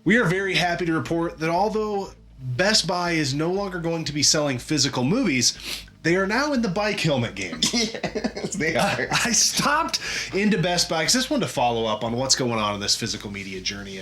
We are very happy to report that although Best Buy is no longer going to be selling physical movies, they are now in the bike helmet game. Yes, they are. I stopped into Best Buy because I just wanted to follow up on what's going on in this physical media journey.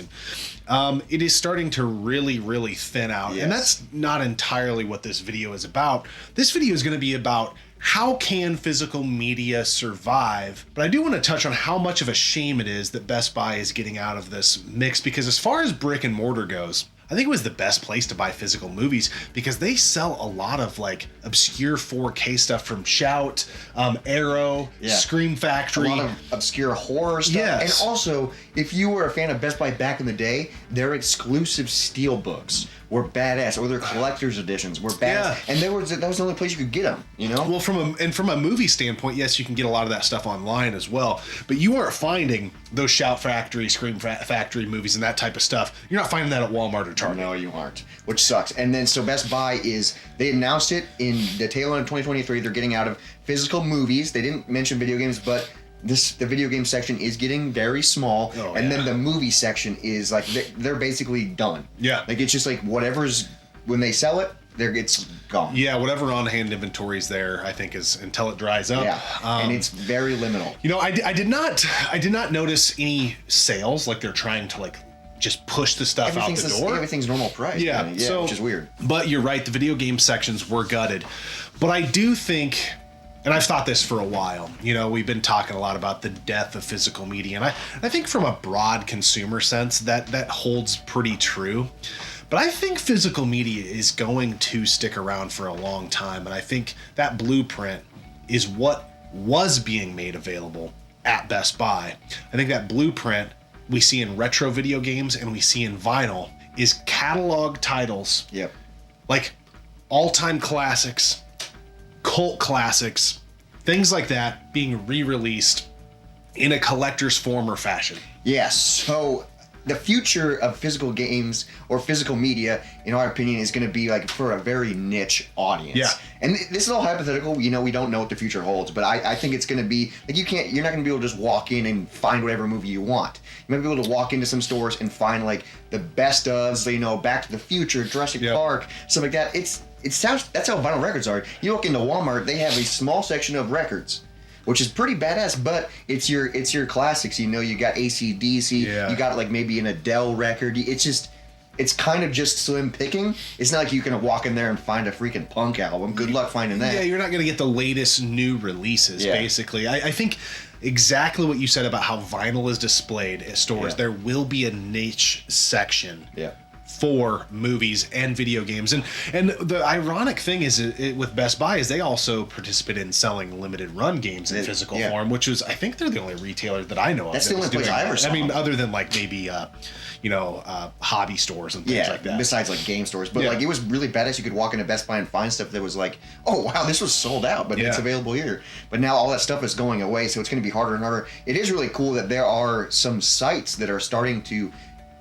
And it is starting to really, really thin out. Yes. And that's not entirely what this video is about. This video is going to be about how can physical media survive? But I do want to touch on how much of a shame it is that Best Buy is getting out of this mix, because as far as brick and mortar goes, I think it was the best place to buy physical movies because they sell a lot of like obscure 4K stuff from Shout, Arrow, Scream Factory. A lot of obscure horror stuff. Yes. And also, if you were a fan of Best Buy back in the day, their exclusive steelbooks were badass, or their collector's editions were badass. Yeah. And that was the only place you could get them, you know? Well, from a movie standpoint, yes, you can get a lot of that stuff online as well. But you aren't finding those Shout Factory, Scream Factory movies and that type of stuff. You're not finding that at Walmart or Target. No, you aren't. Which sucks. And then, so Best Buy they announced it in the tail end of 2023. They're getting out of physical movies. They didn't mention video games, but the video game section is getting very small. Oh, and then the movie section is like, they're basically done. Yeah. Like, it's just like whatever's, when they sell it, it's gone. Yeah, whatever on-hand inventory is there, I think, is until it dries up. Yeah, and it's very liminal. You know, I did not notice any sales, like they're trying to like just push the stuff out the door. Everything's normal price. Yeah, so, which is weird. But you're right, the video game sections were gutted. But I do think, and I've thought this for a while, you know, we've been talking a lot about the death of physical media, and I think from a broad consumer sense that holds pretty true. But I think physical media is going to stick around for a long time, and I think that blueprint is what was being made available at Best Buy. I think that blueprint we see in retro video games and we see in vinyl is catalog titles. Yep. Like all-time classics, cult classics, things like that being re-released in a collector's form or fashion. Yes. So the future of physical games or physical media, in our opinion, is going to be like for a very niche audience. Yeah. And this is all hypothetical. You know, we don't know what the future holds, but I think it's going to be like you're not going to be able to just walk in and find whatever movie you want. You might be able to walk into some stores and find like the best of, so, you know, Back to the Future, Jurassic Park, stuff like that. That's how vinyl records are. You walk into Walmart, they have a small section of records, which is pretty badass, but it's your classics. You know, you got AC/DC, you got like maybe an Adele record. It's kind of just slim picking. It's not like you can walk in there and find a freaking punk album. Good luck finding that. Yeah, you're not going to get the latest new releases, basically. I think exactly what you said about how vinyl is displayed at stores. There will be a niche section. For movies and video games. And the ironic thing is with Best Buy is they also participate in selling limited run games in physical form, which is, I think they're the only retailer that I know of. That's the only place I ever saw. I mean, other than like maybe, hobby stores and things like that. Besides like game stores. But like it was really badass. You could walk into Best Buy and find stuff that was like, oh wow, this was sold out, but it's available here. But now all that stuff is going away, so it's going to be harder and harder. It is really cool that there are some sites that are starting to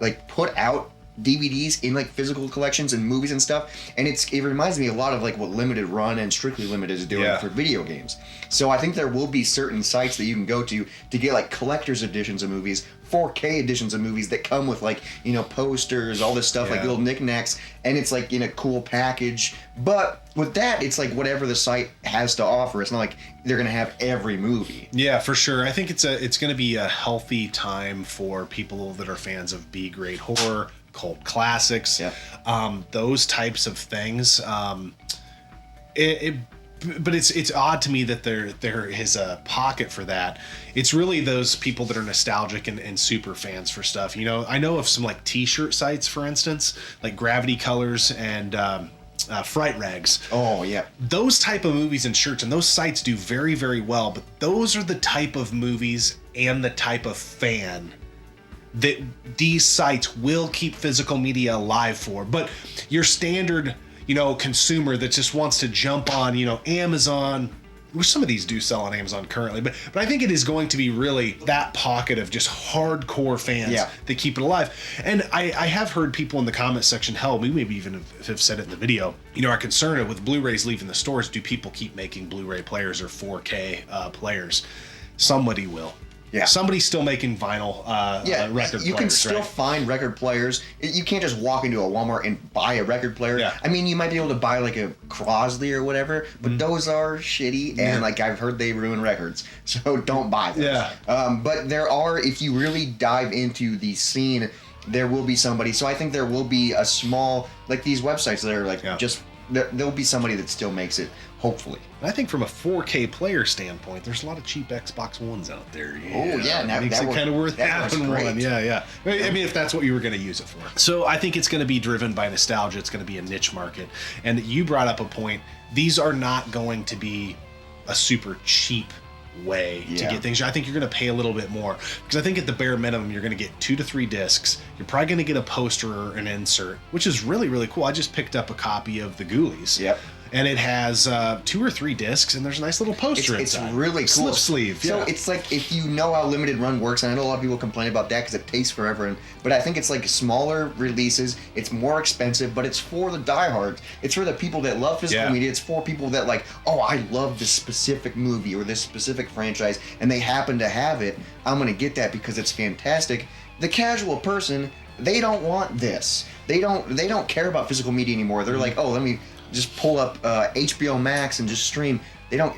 like put out DVDs in like physical collections and movies and stuff, and it reminds me a lot of like what Limited Run and Strictly Limited is doing for video games. So I think there will be certain sites that you can go to get like collector's editions of movies, 4K editions of movies that come with like, you know, posters, all this stuff, like little knickknacks, and it's like in a cool package. But with that, it's like whatever the site has to offer. It's not like they're gonna have every movie. Yeah, for sure. I think it's gonna be a healthy time for people that are fans of B-grade horror, cult classics, those types of things. But it's odd to me that there is a pocket for that. It's really those people that are nostalgic and super fans for stuff. You know, I know of some like T-shirt sites, for instance, like Gravity Colors and Fright Rags. Oh yeah, those type of movies and shirts and those sites do very, very well. But those are the type of movies and the type of fan that these sites will keep physical media alive for. But your standard, you know, consumer that just wants to jump on, you know, Amazon, which some of these do sell on Amazon currently, but I think it is going to be really that pocket of just hardcore fans that keep it alive. And I have heard people in the comment section, hell, we maybe even have said it in the video, you know, are concerned with Blu-rays leaving the stores. Do people keep making Blu-ray players or 4K players? Somebody will. Yeah. Somebody's still making vinyl record players. You can still right? find record players. You can't just walk into a Walmart and buy a record player. Yeah. I mean, you might be able to buy like a Crosley or whatever, but those are shitty, and like I've heard they ruin records, so don't buy those. Yeah. But there are, if you really dive into the scene, there will be somebody. So I think there will be a small, like these websites that are like just, there'll be somebody that still makes it, hopefully. I think from a 4K player standpoint, there's a lot of cheap Xbox Ones out there. Oh yeah, that makes it kind of worth having one. Yeah. I mean, if that's what you were going to use it for. So I think it's going to be driven by nostalgia. It's going to be a niche market. And you brought up a point. These are not going to be a super cheap way to get things. I think you're going to pay a little bit more, because I think at the bare minimum you're going to get 2 to 3 discs. You're probably going to get a poster or an insert, which is really, really cool. I just picked up a copy of the Ghoulies. Yep. And it has 2 or 3 discs, and there's a nice little poster inside. It's really cool. Slip sleeve. So it's like, if you know how limited run works, and I know a lot of people complain about that because it takes forever, but I think it's like smaller releases. It's more expensive, but it's for the diehards. It's for the people that love physical media. It's for people that like, oh, I love this specific movie or this specific franchise, and they happen to have it. I'm gonna get that because it's fantastic. The casual person, they don't want this. They don't care about physical media anymore. They're like, oh, let me just pull up HBO Max and just stream. They don't.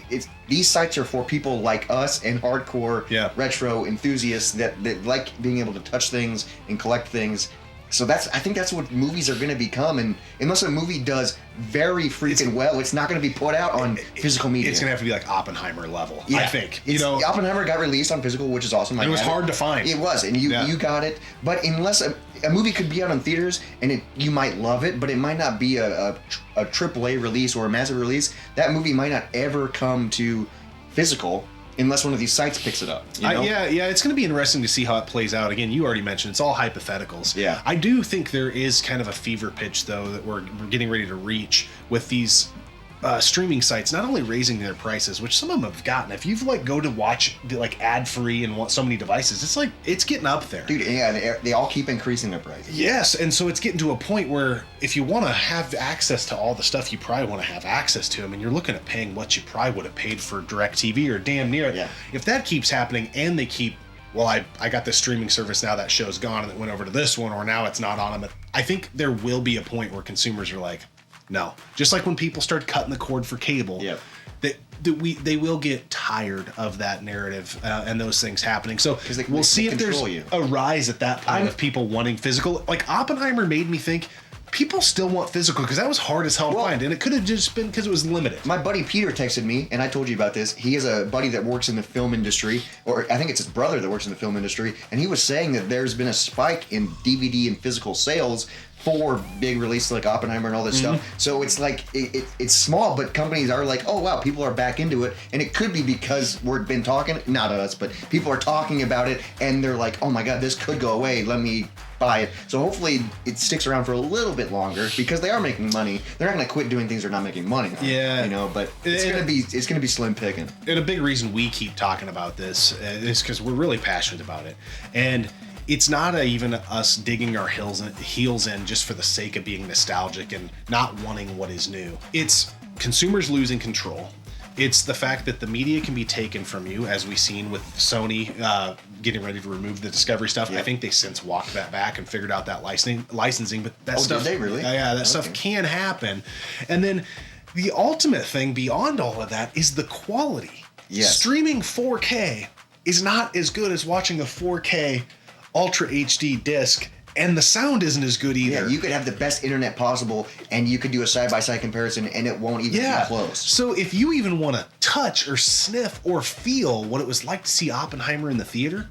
These sites are for people like us and hardcore retro enthusiasts that like being able to touch things and collect things. So I think that's what movies are going to become. And unless a movie does very freaking well, it's not going to be put out on physical media. It's going to have to be like Oppenheimer level, I think. Oppenheimer got released on physical, which is awesome. It was hard to find. It was, and you got it. But unless a movie could be out in theaters, and you might love it, but it might not be a AAA release or a massive release, that movie might not ever come to physical unless one of these sites picks it up. You know? It's going to be interesting to see how it plays out. Again, you already mentioned it's all hypotheticals. Yeah. I do think there is kind of a fever pitch, though, that we're getting ready to reach with these streaming sites not only raising their prices, which some of them have gotten. If you've go to watch like ad free and want so many devices, it's getting up there, dude. Yeah, they all keep increasing their prices. Yes, and so it's getting to a point where if you want to have access to all the stuff, you probably want to have access to them, and you're looking at paying what you probably would have paid for DirecTV or damn near. Yeah. If that keeps happening, and they keep, well, I got this streaming service now, that show's gone and it went over to this one, or now it's not on them. I think there will be a point where consumers are like, no. Just like when people start cutting the cord for cable, they will get tired of that narrative and those things happening. So we'll see if there's a rise at that point of people wanting physical. Like Oppenheimer made me think people still want physical, because that was hard as hell to find, and it could have just been because it was limited. My buddy Peter texted me, and I told you about this. He has a buddy that works in the film industry, or I think it's his brother that works in the film industry, and he was saying that there's been a spike in DVD and physical sales for big releases like Oppenheimer and all this stuff. So it's like it's small, but companies are like, oh wow, people are back into it, and it could be because we've been talking, not us, but people are talking about it, and they're like, oh my god, this could go away. Let me buy it. So hopefully it sticks around for a little bit longer, because they are making money. They're not going to quit doing things they're not making money on. Yeah, but it's going to be slim picking. And a big reason we keep talking about this is because we're really passionate about it, and it's not even us digging our heels in just for the sake of being nostalgic and not wanting what is new. It's consumers losing control. It's the fact that the media can be taken from you, as we've seen with Sony getting ready to remove the Discovery stuff. I think they since walked that back and figured out that licensing, but that stuff. Did they really? That stuff can happen. And then the ultimate thing beyond all of that is the quality. Yes. Streaming 4K is not as good as watching a 4K Ultra HD disc, and the sound isn't as good either. Yeah, you could have the best internet possible, and you could do a side-by-side comparison, and it won't even be close. So if you even want to touch or sniff or feel what it was like to see Oppenheimer in the theater,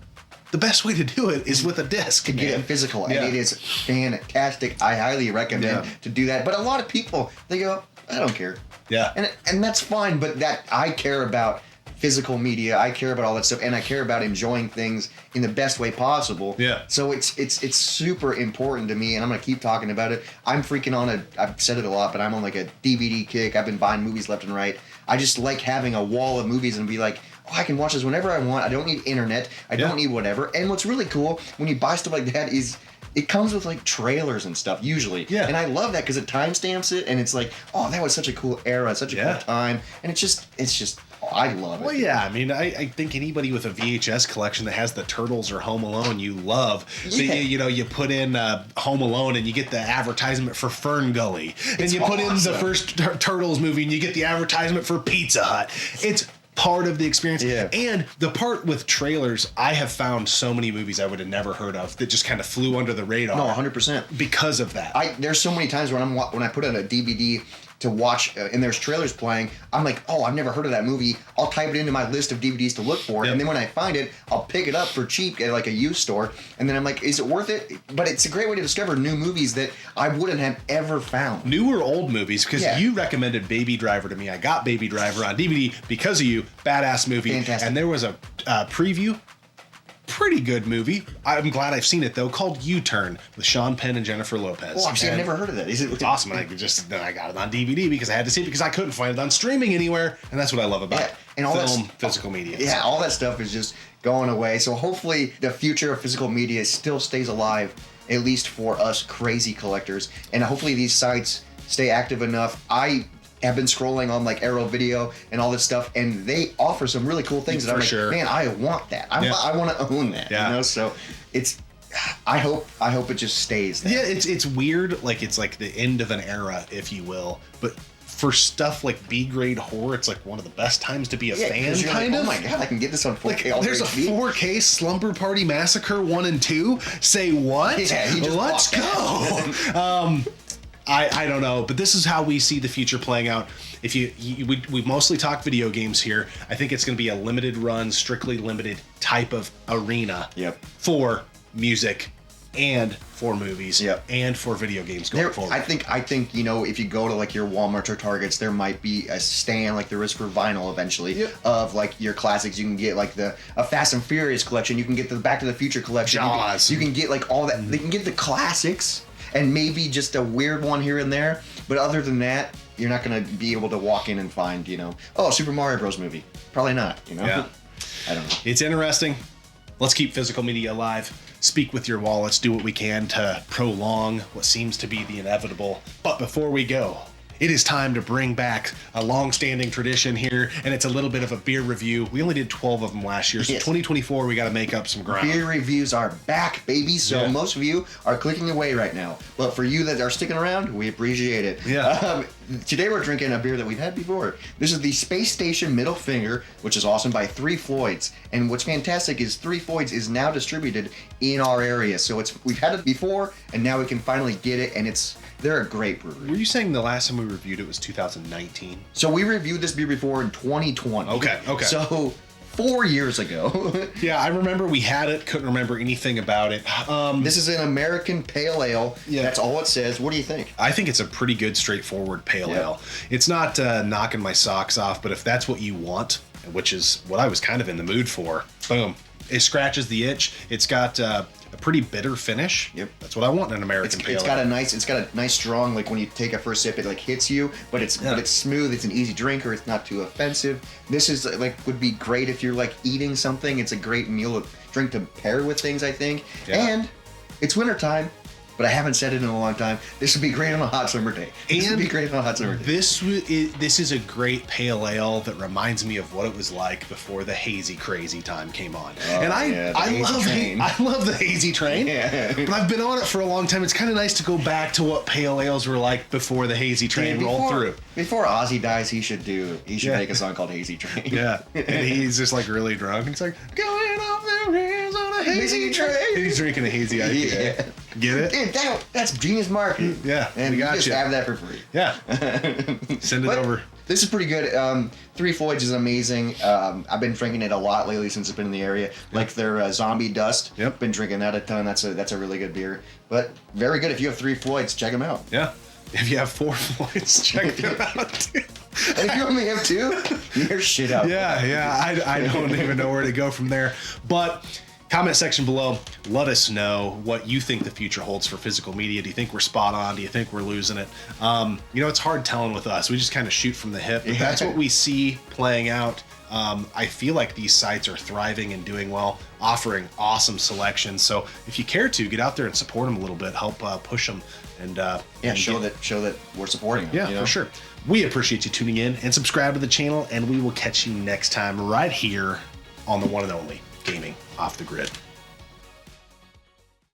the best way to do it is with a disc. To get it physical, and it is fantastic. I highly recommend to do that. But a lot of people, they go, I don't care. Yeah. And that's fine, but I care about physical media. I care about all that stuff, and I care about enjoying things in the best way possible. Yeah. So it's super important to me, and I'm gonna keep talking about it. I'm freaking on I've said it a lot, but I'm on like a DVD kick. I've been buying movies left and right. I just like having a wall of movies and be like, oh, I can watch this whenever I want. I don't need internet. I don't need whatever. And what's really cool when you buy stuff like that is it comes with like trailers and stuff usually. Yeah. And I love that because it timestamps it, and it's like, oh, that was such a cool era, such a cool time, and it's just I love it. Well, yeah, I mean, I think anybody with a VHS collection that has the Turtles or Home Alone you love, so you put in Home Alone and you get the advertisement for Fern Gully, and you put in the first Turtles movie and you get the advertisement for Pizza Hut. It's part of the experience. Yeah. And the part with trailers, I have found so many movies I would have never heard of that just kind of flew under the radar. No, 100%. Because of that. There's so many times when I put in a DVD to watch and there's trailers playing, I'm like, oh, I've never heard of that movie. I'll type it into my list of DVDs to look for, and then when I find it, I'll pick it up for cheap at like a used store, and then I'm like, is it worth it? But it's a great way to discover new movies that I wouldn't have ever found. New or old movies, because you recommended Baby Driver to me. I got Baby Driver on DVD because of you. Badass movie. Fantastic. And there was a preview. Pretty good movie. I'm glad I've seen it though. Called U-Turn with Sean Penn and Jennifer Lopez. Oh, I've never heard of that. It's awesome. And I got it on DVD because I had to see it because I couldn't find it on streaming anywhere, and that's what I love about and all film, physical media. Yeah, all that stuff is just going away. So hopefully the future of physical media still stays alive, at least for us crazy collectors, and hopefully these sites stay active enough. I have been scrolling on like Arrow Video and all this stuff, and they offer some really cool things that I'm like, man, I want that. I want to own that. Yeah. You know, so it's. I hope it just stays there. Yeah, it's weird. Like it's like the end of an era, if you will. But for stuff like B grade horror, it's like one of the best times to be a fan. Kind of. Oh my god, I can get this on 4K. Like, there's a 4K Slumber Party Massacre 1 and 2. Say what? Yeah, let's go. I don't know, but this is how we see the future playing out. If we mostly talk video games here. I think it's going to be a limited run, strictly limited type of arena for music and for movies and for video games going forward. I think if you go to like your Walmart or Targets, there might be a stand like there is for vinyl eventually of like your classics. You can get like a Fast and Furious collection. You can get the Back to the Future collection. Jaws. You can get like all that. They can get the classics. And maybe just a weird one here and there. But other than that, you're not going to be able to walk in and find, Super Mario Bros. Movie. Probably not, Yeah. I don't know. It's interesting. Let's keep physical media alive. Speak with your wallets. Do what we can to prolong what seems to be the inevitable. But before we go, it is time to bring back a long-standing tradition here, and it's a little bit of a beer review. We only did 12 of them last year, so 2024 we got to make up some ground. Beer reviews are back, baby. So most of you are clicking away right now, but for you that are sticking around, we appreciate it. Yeah. Today we're drinking a beer that we've had before. This is the Space Station Middle Finger, which is awesome, by Three Floyds. And what's fantastic is Three Floyds is now distributed in our area. So we've had it before, and now we can finally get it, and they're a great brewery. Were you saying the last time we reviewed it was 2019? So we reviewed this beer before in 2020. Okay. So 4 years ago. Yeah, I remember we had it. Couldn't remember anything about it. This is an American Pale Ale. Yeah. That's all it says. What do you think? I think it's a pretty good, straightforward pale ale. It's not knocking my socks off, but if that's what you want, which is what I was kind of in the mood for, boom. It scratches the itch. It's got a pretty bitter finish. Yep. That's what I want in an American pale ale. It's got a nice strong, like when you take a first sip, it like hits you, but it's smooth. It's an easy drinker. It's not too offensive. This is would be great if you're like eating something. It's a great meal drink to pair with things, I think. Yeah. And it's wintertime. But I haven't said it in a long time. This would be great on a hot summer day. This is a great pale ale that reminds me of what it was like before the hazy crazy time came on. And I love the hazy train. Yeah. But I've been on it for a long time. It's kind of nice to go back to what pale ales were like before the hazy train rolled through. Before Ozzy dies, he should make a song called Hazy Train. Yeah. And he's just like really drunk. And it's like, going off the rails on a hazy train. And he's drinking a hazy IPA. Yeah. Get it? Dude, that's genius marketing. Yeah, and we got you. Just have that for free. Yeah, send it over. This is pretty good. Three Floyds is amazing. I've been drinking it a lot lately since I've been in the area. Like their Zombie Dust. Yep. Been drinking that a ton. That's a really good beer. But very good. If you have Three Floyds, check them out. Yeah. If you have Four Floyds, check them out too. And if you only have two, you're shit out. Yeah. I don't even know where to go from there. But comment section below, let us know what you think the future holds for physical media. Do you think we're spot on? Do you think we're losing it? It's hard telling with us. We just kind of shoot from the hip. But that's what we see playing out. I feel like these sites are thriving and doing well, offering awesome selections. So if you care to, get out there and support them a little bit, help push them, and show that we're supporting them. Yeah, for sure. We appreciate you tuning in and subscribe to the channel, and we will catch you next time right here on the one and only Gaming Off the Grid.